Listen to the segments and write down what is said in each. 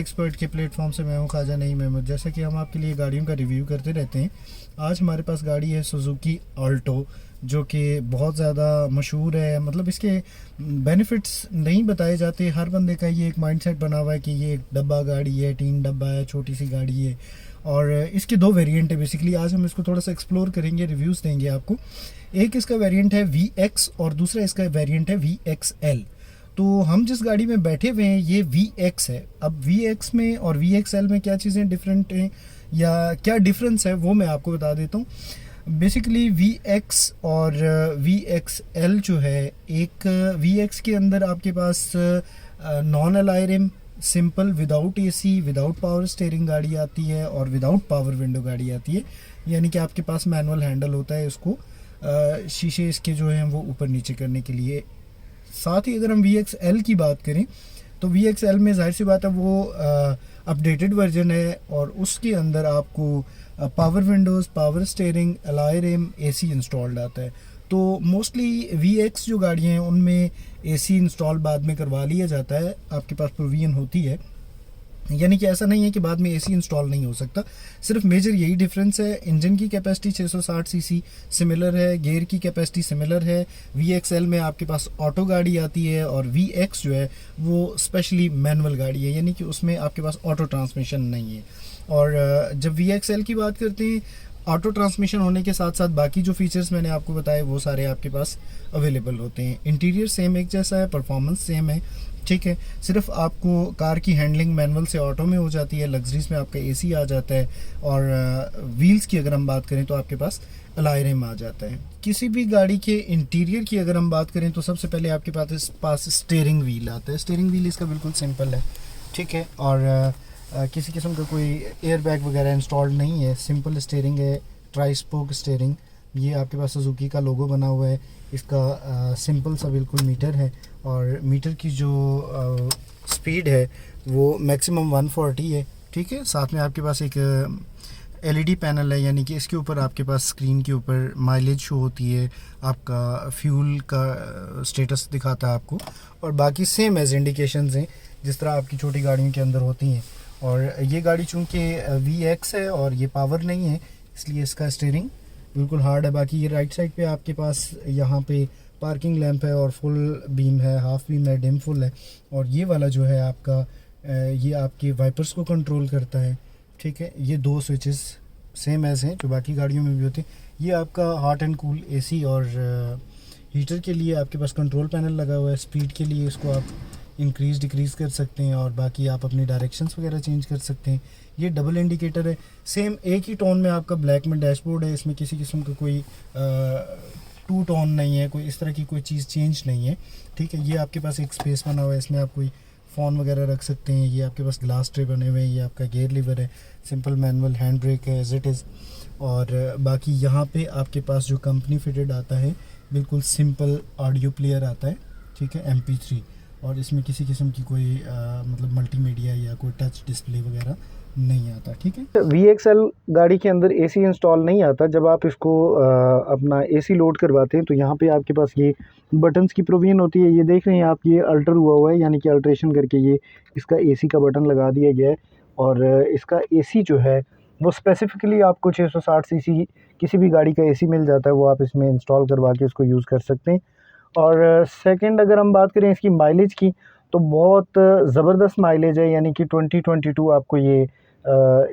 Expert के platform से मैं हूं ख्वाजा नईम अहमद। जैसा कि हम आपके लिए गाड़ियों का रिव्यू करते रहते हैं, आज हमारे पास गाड़ी है सुजुकी ऑल्टो, जो कि बहुत ज़्यादा मशहूर है। मतलब इसके बेनिफिट्स नहीं बताए जाते। हर बंदे का ये एक माइंडसेट बना हुआ है कि ये एक डब्बा गाड़ी है, 3 डब्बा है, छोटी सी गाड़ी है। और इसके 2 वेरिएंट है बेसिकली। आज हम इसको थोड़ा सा एक्सप्लोर करेंगे, रिव्यूज़ देंगे आपको। एक इसका वेरिएंट है VX और दूसरा इसका वेरिएंट है VXL। तो हम जिस गाड़ी में बैठे हुए हैं ये VX है। अब VX में और VXL में क्या चीज़ें डिफरेंट हैं या क्या डिफरेंस है वो मैं आपको बता देता हूँ। बेसिकली VX और VXL जो है, एक VX के अंदर आपके पास non alloy rim, simple without AC, without power steering गाड़ी आती है और विदाउट पावर विंडो गाड़ी आती है। यानी कि आपके पास मैनुअल हैंडल होता है इसको शीशे इसके जो हैं वो ऊपर नीचे करने के लिए। साथ ही अगर हम VXL की बात करें तो VXL में जाहिर सी बात है वो अपडेटेड वर्जन है और उसके अंदर आपको पावर विंडोज़, पावर स्टीयरिंग, अलाइ रिम, AC इंस्टॉल्ड आता है। तो मोस्टली VX जो गाड़ियाँ हैं उनमें AC इंस्टॉल बाद में करवा लिया जाता है, आपके पास प्रोविजन होती है। यानी कि ऐसा नहीं है कि बाद में AC इंस्टॉल नहीं हो सकता। सिर्फ मेजर यही डिफरेंस है। इंजन की कैपेसिटी 660 सीसी सिमिलर है, गेयर की कैपेसिटी सिमिलर है। VXL में आपके पास ऑटो गाड़ी आती है और VX जो है वो स्पेशली मैनुअल गाड़ी है, यानी कि उसमें आपके पास ऑटो ट्रांसमिशन नहीं है। और जब VXL की बात करते हैं, ऑटो ट्रांसमिशन होने के साथ साथ बाकी जो फीचर्स मैंने आपको बताए वो सारे आपके पास अवेलेबल होते हैं। इंटीरियर सेम एक जैसा है, परफॉर्मेंस सेम है, ठीक है। सिर्फ आपको कार की हैंडलिंग मैनुअल से ऑटो में हो जाती है, लग्जरीज में आपका AC आ जाता है और व्हील्स की अगर हम बात करें तो आपके पास अलाइ रिम आ जाता है। किसी भी गाड़ी के इंटीरियर की अगर हम बात करें तो सबसे पहले आपके पास स्टीयरिंग व्हील आता है। स्टीयरिंग व्हील इसका बिल्कुल सिंपल है, ठीक है। और किसी किस्म का कोई एयर बैग वगैरह इंस्टॉल्ड नहीं है, सिंपल स्टीयरिंग है, ट्राई स्पोक स्टीयरिंग। ये आपके पास सुजुकी का लोगो बना हुआ है। इसका सिंपल सा बिल्कुल मीटर है और मीटर की जो स्पीड है वो मैक्सिमम 140 है, ठीक है। साथ में आपके पास एक LED पैनल है, यानी कि इसके ऊपर आपके पास स्क्रीन के ऊपर माइलेज शो होती है, आपका फ्यूल का स्टेटस दिखाता है आपको, और बाकी सेम एज इंडिकेशंस हैं जिस तरह आपकी छोटी गाड़ियों के अंदर होती हैं। और ये गाड़ी चूँकि VX है और ये पावर नहीं है, इसलिए इसका स्टीयरिंग बिल्कुल हार्ड है। बाकी ये राइट साइड पे आपके पास यहाँ पे पार्किंग लैंप है और फुल बीम है, हाफ बीम है, डिम फुल है। और ये वाला जो है आपका ये आपके वाइपर्स को कंट्रोल करता है, ठीक है। ये 2 स्विचेस सेम एज हैं जो बाकी गाड़ियों में भी होते हैं। ये आपका हॉट एंड कूल AC और हीटर के लिए आपके पास कंट्रोल पैनल लगा हुआ है। स्पीड के लिए इसको आप इंक्रीज़ डिक्रीज़ कर सकते हैं और बाकी आप अपनी डायरेक्शंस वगैरह चेंज कर सकते हैं। ये डबल इंडिकेटर है, सेम एक ही टोन में आपका ब्लैक में डैशबोर्ड है। इसमें किसी किस्म का कोई 2 टोन नहीं है, कोई इस तरह की कोई चीज़ चेंज नहीं है, ठीक है। ये आपके पास एक स्पेस बना हुआ है, इसमें आप कोई फ़ोन वगैरह रख सकते हैं। ये आपके पास ग्लास ट्रे बने हुए हैं। ये आपका गेयर लीवर है, सिंपल मैनुअल हैंड ब्रेक है एज इट इज़। और बाकी यहाँ पे आपके पास जो कंपनी फिटेड आता है बिल्कुल सिंपल ऑडियो प्लेयर आता है, ठीक है, MP3। और इसमें किसी किस्म की कोई मतलब मल्टीमीडिया या कोई टच डिस्प्ले वगैरह नहीं आता, ठीक है। VXL गाड़ी के अंदर AC इंस्टॉल नहीं आता। जब आप इसको अपना AC लोड करवाते हैं तो यहाँ पे आपके पास ये बटन्स की प्रोविजन होती है। ये देख रहे हैं आप, ये अल्टर हुआ है, यानी कि अल्ट्रेशन करके ये इसका AC का बटन लगा दिया गया है। और इसका AC जो है वो स्पेसिफिकली आपको 660 सीसी किसी भी गाड़ी का AC मिल जाता है, वो आप इसमें इंस्टॉल करवा के इसको यूज़ कर सकते हैं। और सेकंड अगर हम बात करें इसकी माइलेज की, तो बहुत ज़बरदस्त माइलेज है, यानी कि 20-22 आपको ये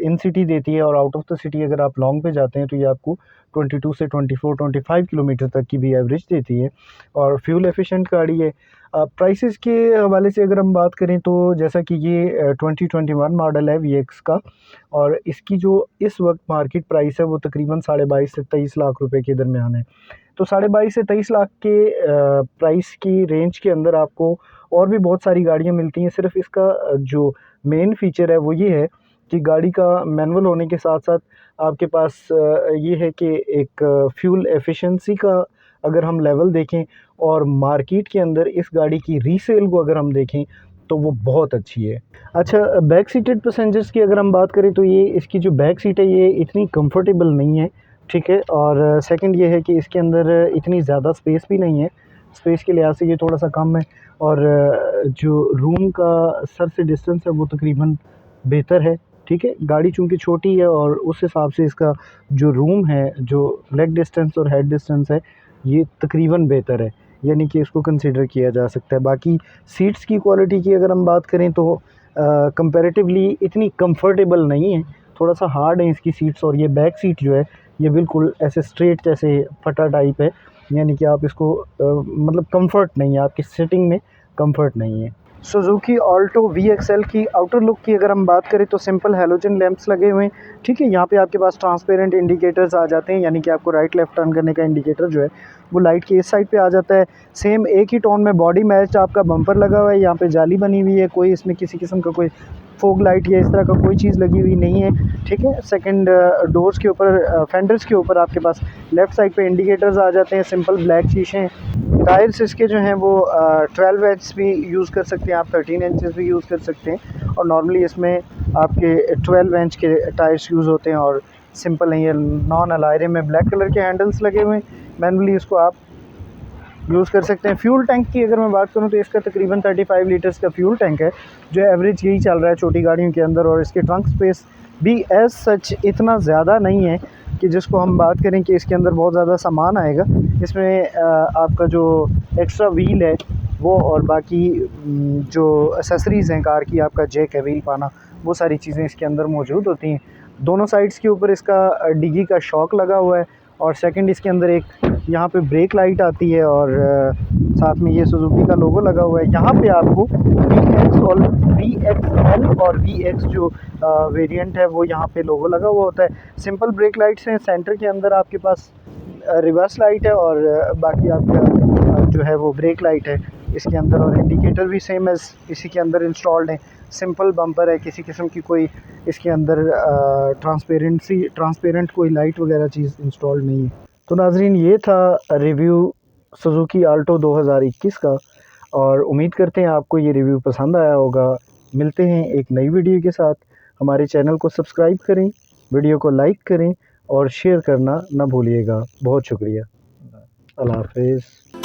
इन सिटी देती है। और आउट ऑफ द सिटी अगर आप लॉन्ग पे जाते हैं तो ये आपको 22 से 24-25 किलोमीटर तक की भी एवरेज देती है। और फ्यूल एफिशिएंट गाड़ी है। प्राइसेस के हवाले से अगर हम बात करें तो जैसा कि ये 2021 मॉडल है VX का, और इसकी जो इस वक्त मार्केट प्राइस है वो तकरीबन 22.5 से 23 लाख रुपए के दरमियान है। तो 22.5 से 23 लाख के प्राइस की रेंज के अंदर आपको और भी बहुत सारी गाड़ियाँ मिलती हैं। सिर्फ इसका जो मेन फीचर है वो ये है कि गाड़ी का मैनुअल होने के साथ साथ आपके पास ये है कि एक फ्यूल एफिशिएंसी का अगर हम लेवल देखें और मार्केट के अंदर इस गाड़ी की रीसेल को अगर हम देखें तो वो बहुत अच्छी है। अच्छा, बैक सीटेड पैसेंजर्स की अगर हम बात करें तो ये इसकी जो बैक सीट है ये इतनी कंफर्टेबल नहीं है, ठीक है। और सेकंड ये है कि इसके अंदर इतनी ज़्यादा स्पेस भी नहीं है, स्पेस के लिहाज से ये थोड़ा सा कम है। और जो रूम का सर से डिस्टेंस है वो तकरीबन बेहतर है। ठीक है, गाड़ी चूँकि छोटी है और उस हिसाब से इसका जो रूम है, जो लेग डिस्टेंस और हेड डिस्टेंस है, ये तकरीबन बेहतर है, यानी कि इसको कंसिडर किया जा सकता है। बाकी सीट्स की क्वालिटी की अगर हम बात करें तो कंपैरेटिवली इतनी कंफर्टेबल नहीं है, थोड़ा सा हार्ड है इसकी सीट्स। और ये बैक सीट जो है ये बिल्कुल ऐसे स्ट्रेट जैसे फटा टाइप है, यानी कि आप इसको मतलब कंफर्ट नहीं है, आपकी सिटिंग में कंफर्ट नहीं है। सुजुकी ऑल्टो VXL की आउटर लुक की अगर हम बात करें तो सिंपल हैलोजन लैंप्स लगे हुए हैं। ठीक है, यहाँ पे आपके पास ट्रांसपेरेंट इंडिकेटर्स आ जाते हैं, यानी कि आपको राइट लेफ्ट टर्न करने का इंडिकेटर जो है वो लाइट की इस साइड पे आ जाता है। सेम एक ही टोन में बॉडी मैच आपका बम्पर लगा हुआ है, यहाँ पे जाली बनी हुई है, कोई इसमें किसी किस्म का कोई फोग लाइट या इस तरह का कोई चीज़ लगी हुई नहीं है। ठीक है, सेकंड डोर्स के ऊपर फेंडर्स के ऊपर आपके पास लेफ़्ट साइड पे इंडिकेटर्स आ जाते हैं, सिंपल ब्लैक शीशे हैं। टायर्स इसके जो हैं वो 12 इंच भी यूज़ कर सकते हैं आप, 13 इंचेस भी यूज़ कर सकते हैं, और नॉर्मली इसमें आपके 12 इंच के टायर्स यूज़ होते हैं और सिंपल नहीं है, नॉन अलायरे में ब्लैक कलर के हैंडल्स लगे हुए हैं। मैनुअली इसको आप यूज़ कर सकते हैं। फ्यूल टैंक की अगर मैं बात करूं तो इसका तकरीबन 35 लीटर्स का फ्यूल टैंक है, जो एवरेज यही चल रहा है छोटी गाड़ियों के अंदर। और इसके ट्रंक स्पेस भी एज सच इतना ज़्यादा नहीं है कि जिसको हम बात करें कि इसके अंदर बहुत ज़्यादा सामान आएगा। इसमें आपका जो एक्स्ट्रा व्हील है वो, और बाकी जो एसेसरीज़ हैं कार की, आपका जैक है, व्हील पाना, वो सारी चीज़ें इसके अंदर मौजूद होती हैं। दोनों साइड्स के ऊपर इसका डिगी का शॉक लगा हुआ है, और सेकंड इसके अंदर एक यहाँ पे ब्रेक लाइट आती है, और साथ में ये सुजुकी का लोगो लगा हुआ है। यहाँ पे आपको VX और VXL और VX जो वेरिएंट है वो यहाँ पे लोगो लगा हुआ होता है। सिंपल ब्रेक लाइट्स हैं, सेंटर के अंदर आपके पास रिवर्स लाइट है, और बाकी आपका जो है वो ब्रेक लाइट है इसके अंदर, और इंडिकेटर भी सेम एज इसी के अंदर इंस्टॉल्ड है। सिंपल बम्पर है, किसी किस्म की कोई इसके अंदर ट्रांसपेरेंट कोई लाइट वगैरह चीज़ इंस्टॉल्ड नहीं है। तो नाजरीन, ये था रिव्यू सुजुकी आल्टो 2021 का, और उम्मीद करते हैं आपको ये रिव्यू पसंद आया होगा। मिलते हैं एक नई वीडियो के साथ। हमारे चैनल को सब्सक्राइब करें, वीडियो को लाइक करें और शेयर करना ना भूलिएगा। बहुत शुक्रिया। अल्लाह हाफ़िज़।